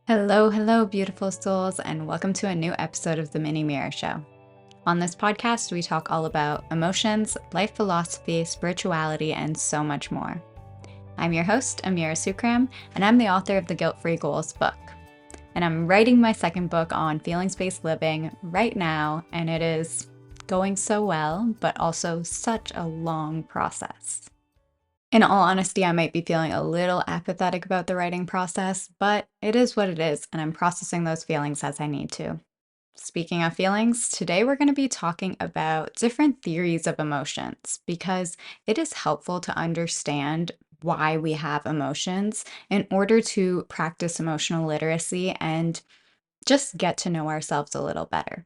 Hello, hello, beautiful souls, and welcome to a new episode of the Mini Mirror Show. On this podcast, we talk all about emotions, life philosophy, spirituality, and so much more. I'm your host, Amira Sookram, and I'm the author of the Guilt Free Goals book. And I'm writing my second book on feelings-based living right now, and it is going so well, but also such a long process. In all honesty, I might be feeling a little apathetic about the writing process, but it is what it is, and I'm processing those feelings as I need to. Speaking of feelings, today we're going to be talking about different theories of emotions because it is helpful to understand why we have emotions in order to practice emotional literacy and just get to know ourselves a little better.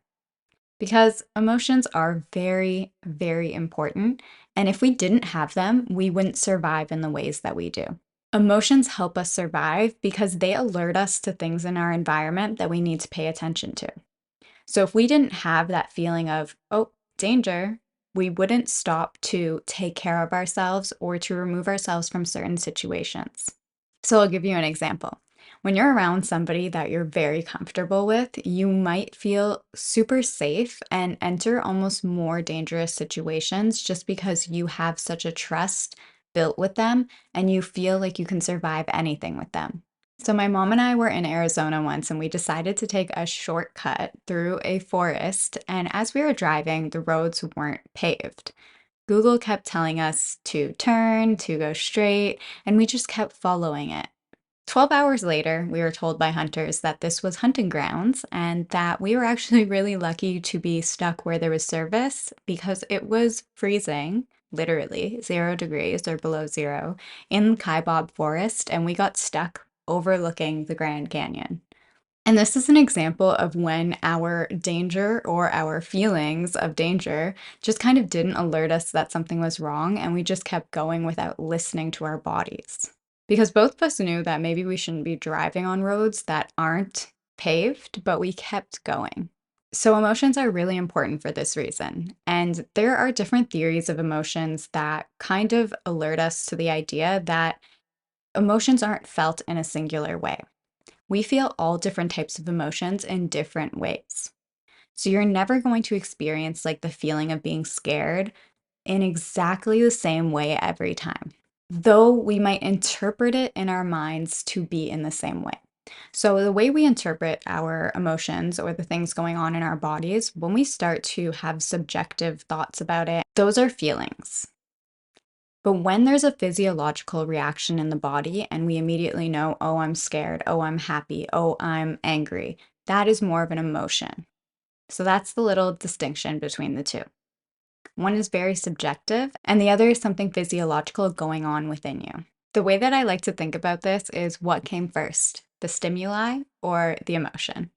Because emotions are very, very important. And if we didn't have them, we wouldn't survive in the ways that we do. Emotions help us survive because they alert us to things in our environment that we need to pay attention to. So if we didn't have that feeling of, oh, danger, we wouldn't stop to take care of ourselves or to remove ourselves from certain situations. So I'll give you an example. When you're around somebody that you're very comfortable with, you might feel super safe and enter almost more dangerous situations just because you have such a trust built with them and you feel like you can survive anything with them. So my mom and I were in Arizona once and we decided to take a shortcut through a forest, and as we were driving, the roads weren't paved. Google kept telling us to turn, to go straight, and we just kept following it. 12 hours later, we were told by hunters that this was hunting grounds and that we were actually really lucky to be stuck where there was service because it was freezing, literally 0 degrees or below zero, in Kaibab Forest, and we got stuck overlooking the Grand Canyon. And this is an example of when our danger or our feelings of danger just kind of didn't alert us that something was wrong, and we just kept going without listening to our bodies. Because both of us knew that maybe we shouldn't be driving on roads that aren't paved, but we kept going. So, emotions are really important for this reason. And there are different theories of emotions that kind of alert us to the idea that emotions aren't felt in a singular way. We feel all different types of emotions in different ways. So you're never going to experience like the feeling of being scared in exactly the same way every time, though we might interpret it in our minds to be in the same way. So the way we interpret our emotions or the things going on in our bodies, when we start to have subjective thoughts about it, those are feelings. But when there's a physiological reaction in the body and we immediately know, oh, I'm scared, oh, I'm happy, oh, I'm angry, that is more of an emotion. So that's the little distinction between the two. One is very subjective, and the other is something physiological going on within you. The way that I like to think about this is what came first, the stimuli or the emotion?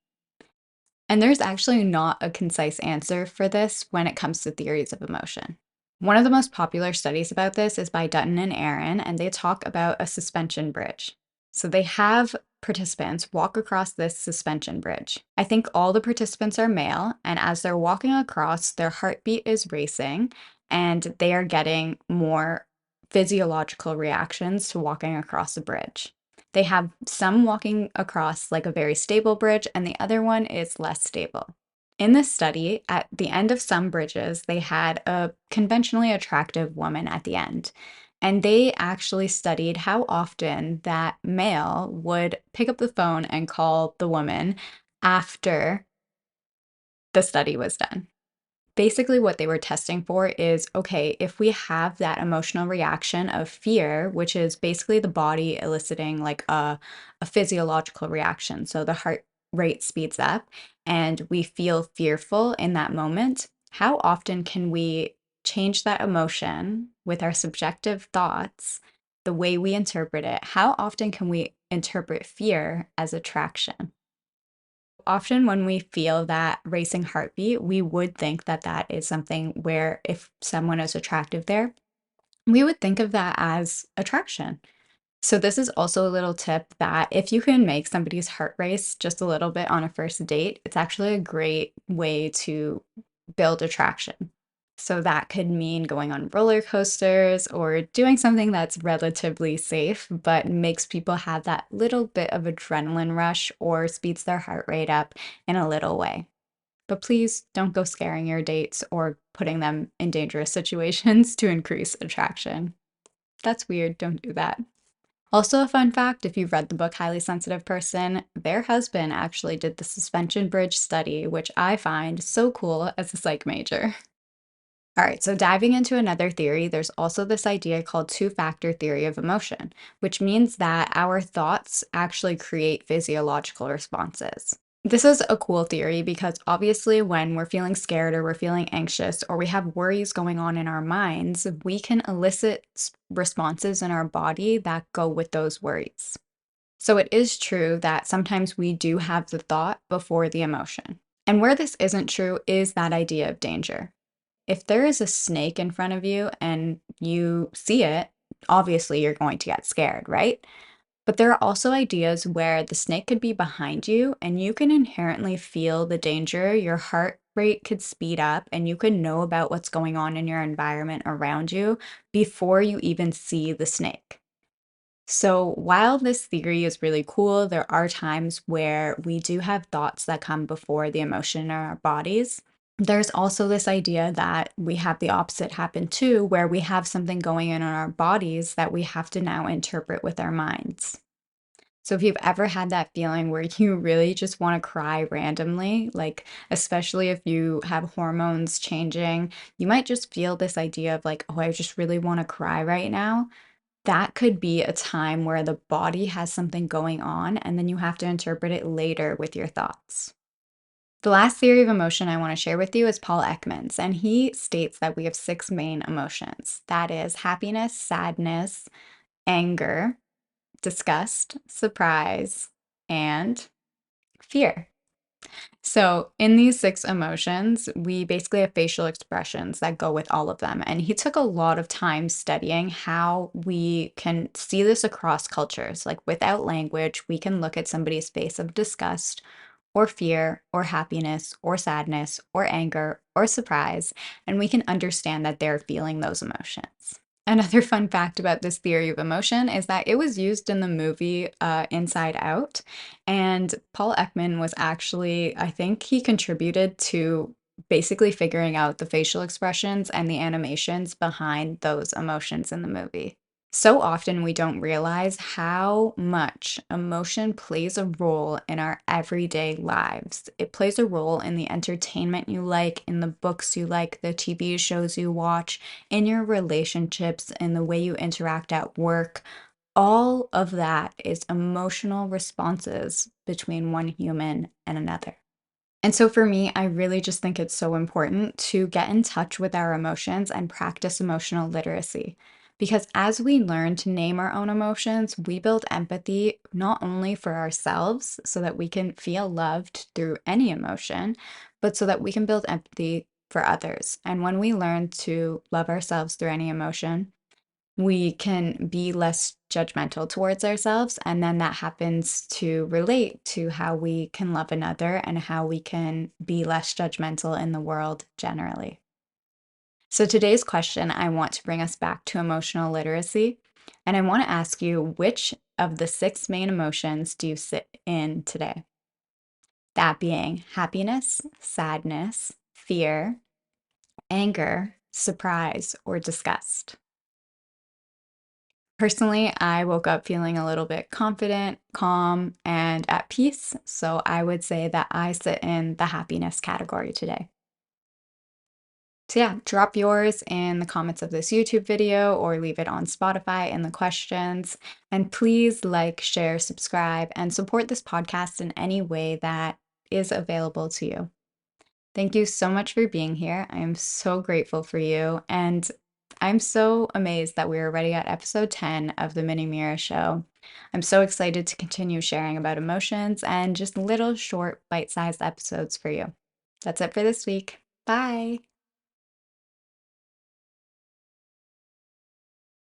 And there's actually not a concise answer for this when it comes to theories of emotion. One of the most popular studies about this is by Dutton and Aron, and they talk about a suspension bridge. So they have participants walk across this suspension bridge. I think all the participants are male, and as they're walking across, their heartbeat is racing, and they are getting more physiological reactions to walking across the bridge. They have some walking across like a very stable bridge, and the other one is less stable. In this study, at the end of some bridges, they had a conventionally attractive woman at the end. And they actually studied how often that male would pick up the phone and call the woman after the study was done. Basically, what they were testing for is okay, if we have that emotional reaction of fear, which is basically the body eliciting like a physiological reaction. So the heart rate speeds up and we feel fearful in that moment. How often can we change that emotion with our subjective thoughts, the way we interpret it? How often can we interpret fear as attraction? Often when we feel that racing heartbeat, we would think that that is something where if someone is attractive there, we would think of that as attraction. So this is also a little tip that if you can make somebody's heart race just a little bit on a first date, it's actually a great way to build attraction. So that could mean going on roller coasters or doing something that's relatively safe, but makes people have that little bit of adrenaline rush or speeds their heart rate up in a little way. But please don't go scaring your dates or putting them in dangerous situations to increase attraction. That's weird. Don't do that. Also, a fun fact if you've read the book Highly Sensitive Person, their husband actually did the suspension bridge study, which I find so cool as a psych major. All right, so diving into another theory, there's also this idea called two-factor theory of emotion, which means that our thoughts actually create physiological responses. This is a cool theory because obviously, when we're feeling scared or we're feeling anxious or we have worries going on in our minds, we can elicit responses in our body that go with those worries. So it is true that sometimes we do have the thought before the emotion. And where this isn't true is that idea of danger. If there is a snake in front of you and you see it, obviously you're going to get scared, right? But there are also ideas where the snake could be behind you and you can inherently feel the danger. Your heart rate could speed up and you could know about what's going on in your environment around you before you even see the snake. So, while this theory is really cool, there are times where we do have thoughts that come before the emotion in our bodies. There's also this idea that we have the opposite happen too, where we have something going on in our bodies that we have to now interpret with our minds. So, if you've ever had that feeling where you really just want to cry randomly, like especially if you have hormones changing, you might just feel this idea of like, oh, I just really want to cry right now. That could be a time where the body has something going on, and then you have to interpret it later with your thoughts. The last theory of emotion I want to share with you is Paul Ekman's, and he states that we have six main emotions. That is happiness, sadness, anger, disgust, surprise, and fear. So, in these six emotions, we basically have facial expressions that go with all of them. And he took a lot of time studying how we can see this across cultures. Like, without language, we can look at somebody's face of disgust or fear or happiness or sadness or anger or surprise, and we can understand that they're feeling those emotions. Another fun fact about this theory of emotion is that it was used in the movie Inside Out. And Paul Ekman was actually, I think he contributed to basically figuring out the facial expressions and the animations behind those emotions in the movie. So often we don't realize how much emotion plays a role in our everyday lives. It plays a role in the entertainment you like, in the books you like, the TV shows you watch, in your relationships, in the way you interact at work. All of that is emotional responses between one human and another. And so for me, I really just think it's so important to get in touch with our emotions and practice emotional literacy. Because as we learn to name our own emotions, we build empathy not only for ourselves so that we can feel loved through any emotion, but so that we can build empathy for others. And when we learn to love ourselves through any emotion, we can be less judgmental towards ourselves. And then that happens to relate to how we can love another and how we can be less judgmental in the world generally. So, today's question, I want to bring us back to emotional literacy. And I want to ask you, which of the six main emotions do you sit in today? That being happiness, sadness, fear, anger, surprise, or disgust. Personally, I woke up feeling a little bit confident, calm, and at peace. So I would say that I sit in the happiness category today. So, yeah, drop yours in the comments of this YouTube video or leave it on Spotify in the questions. And please like, share, subscribe, and support this podcast in any way that is available to you. Thank you so much for being here. I am so grateful for you. And I'm so amazed that we're already at episode 10 of the Mini Mirror Show. I'm so excited to continue sharing about emotions and just little short bite sized episodes for you. That's it for this week. Bye.